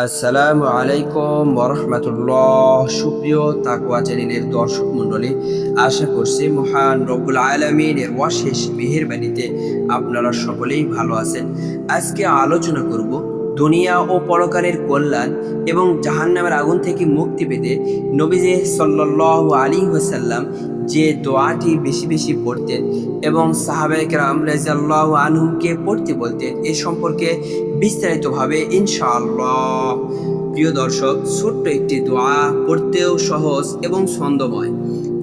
আসসালামু আলাইকুম ওরহমতুল্লাহ। সুপ্রিয় তাকওয়া চ্যানেলের দর্শক মণ্ডলী, আশা করছি মহান রব্বুল আলামিনের অশেষ মেহেরবানিতে আপনারা সকলেই ভালো আছেন। আজকে আলোচনা করব দুনিয়া ও পরকালের কল্যাণ এবং জাহান্নামের আগুন থেকে মুক্তি পেতে নবীজি সাল্লাল্লাহু আলাইহি ওয়াসাল্লাম যে দোয়াটি বেশি বেশি পড়তেন এবং সাহাবায়ে কেরাম রাদিয়াল্লাহু আনহুমকে পড়তে বলতেন, এ সম্পর্কে বিস্তারিতভাবে ইনশাআল্লাহ। প্রিয় দর্শক, ছোট্ট একটি দোয়া, পড়তেও সহজ এবং ছন্দময়।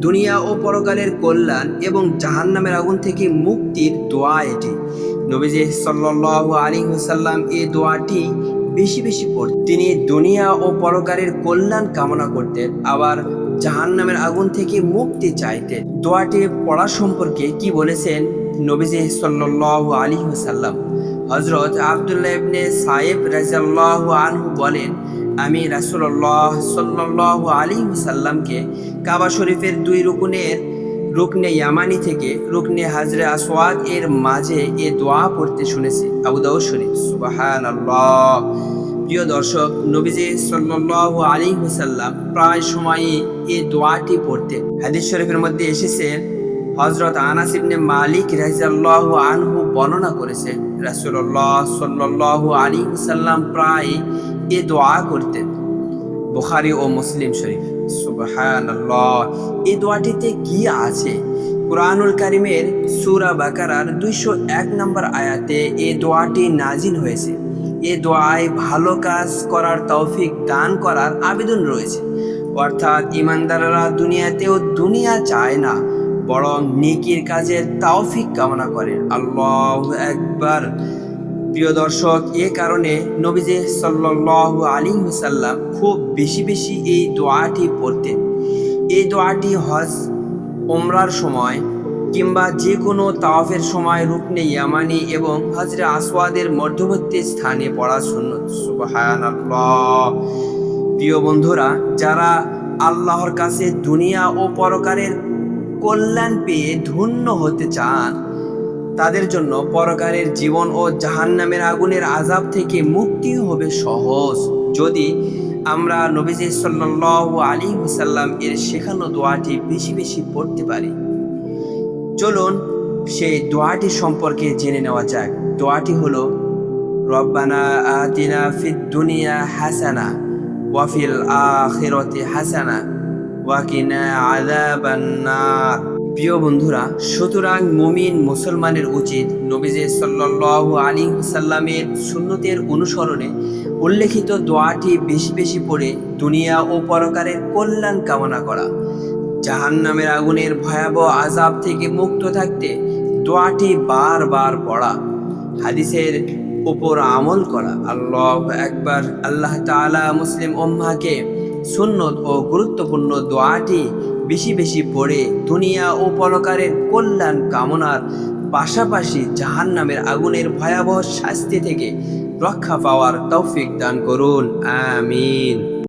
দুনিয়া ও পরকালের কল্যাণ এবং জাহান্নামের আগুন থেকে মুক্তির দোয়া এটি। নবীজি সাল্লাল্লাহু আলাইহি ওয়াসাল্লাম এই দোয়াটি বেশি বেশি পড়তেন। তিনি দুনিয়া ও পরকালের কল্যাণ কামনা করতেন, আবার জাহান্নামের আগুন থেকে মুক্তি চাইতেন। দোয়াটি পড়া সম্পর্কে কি বলেছেন নবীজি সাল্লাল্লাহু আলাইহি ওয়াসাল্লাম? হযরত আব্দুল্লাহ ইবনে সাইব রাদিয়াল্লাহু আনহু বলেন, আমি রাসূলুল্লাহ সাল্লাল্লাহু আলাইহি ওয়াসাল্লামকে কাবা শরীফের দুই রুকনে ইয়ামানি থেকে রুকনে হাজরে আসওয়াদ এর মাঝে এ দোয়া পড়তে শুনেছি। আবু দাউদ শরীফ। সুবহানাল্লাহ। প্রিয় দর্শক, নবীজি সাল্লাল্লাহু আলাইহি ওয়াসাল্লাম প্রায় সময়ই এই দোয়াটি পড়তেন। হাদিস শরীফের মধ্যে এসেছে, হযরত আনাস ইবনে মালিক রাদিয়াল্লাহু আনহু বর্ণনা করেছেন, রাসূলুল্লাহ সাল্লাল্লাহু আলাইহি ওয়াসাল্লাম প্রায় এই দোয়া করতেন। বুখারী ও মুসলিম শরীফ। সুবহানাল্লাহ। এই দোয়াটিতে কি আছে? কুরআনুল কারীমের সূরা বাকারার 201 নম্বর আয়াতে এই দোয়াটি নাজিল হয়েছে। এই দোয়ায় ভালো কাজ করার তৌফিক দান করার আবেদন রয়েছে। অর্থাৎ ঈমানদাররা দুনিয়াতেও দুনিয়া চায় না, বরং নেকির কাজের তৌফিক কামনা করে। আল্লাহু আকবার। প্রিয় দর্শক, এ কারণে নবীজি সাল্লাল্লাহু আলাইহি ওয়াসাল্লাম খুব বেশি বেশি এই দোয়াটি পড়তেন। এই দোয়াটি হজ, উমরার সময় কিংবা যে কোনো তাওয়াফের সময় রুকনে ইয়ামানি এবং হাজরে আসওয়াদের মধ্যবর্তী স্থানে পড়া সুন্নত। সুবহানাল্লাহ। প্রিয় বন্ধুরা, যারা আল্লাহর কাছে দুনিয়া ও পরকালের কল্যাণ পেয়ে ধন্য হতে চান, তাদের জন্য পরকালের জীবন ও জাহান্নামের আগুনের আযাব থেকে মুক্তি হবে সহজ, যদি আমরা নবীজি সাল্লাল্লাহু আলাইহি ওয়াসাল্লাম এর শেখানো দোয়াটি বেশি বেশি পড়তে পারি। চলুন সেই দোয়াটি সম্পর্কে জেনে নেওয়া যাক। দোয়াটি হলো, রব্বানা আতিনা ফিদ দুনিয়া হাসানা ওয়া ফিল আখিরাতি হাসানা ওয়া কিনা আযাবান নার। প্রিয় বন্ধুরা, সুতরাং মুমিন মুসলমানের উচিত নবীজি সাল্লাল্লাহু আলাইহি ওয়াসাল্লামের সুন্নতের অনুসরণে উল্লেখিত দোয়াটি বেশি বেশি পড়ে দুনিয়া ও পরকালের কল্যাণ কামনা করা, জাহান্নামের আগুনের ভয়াবহ আযাব থেকে মুক্ত থাকতে দোয়াটি বারবার পড়া, হাদিসের উপর আমল করা। আল্লাহু আকবার। আল্লাহ তাআলা মুসলিম উম্মাহকে সুন্নত ও গুরুত্বপূর্ণ দোয়াটি বেশি বেশি পড়ে দুনিয়া ও পরকালের কল্যাণ কামনার পাশাপাশি জাহান্নামের আগুনের ভয়াবহ শাস্তি থেকে রক্ষা পাওয়ার তৌফিক দান করুন। আমিন।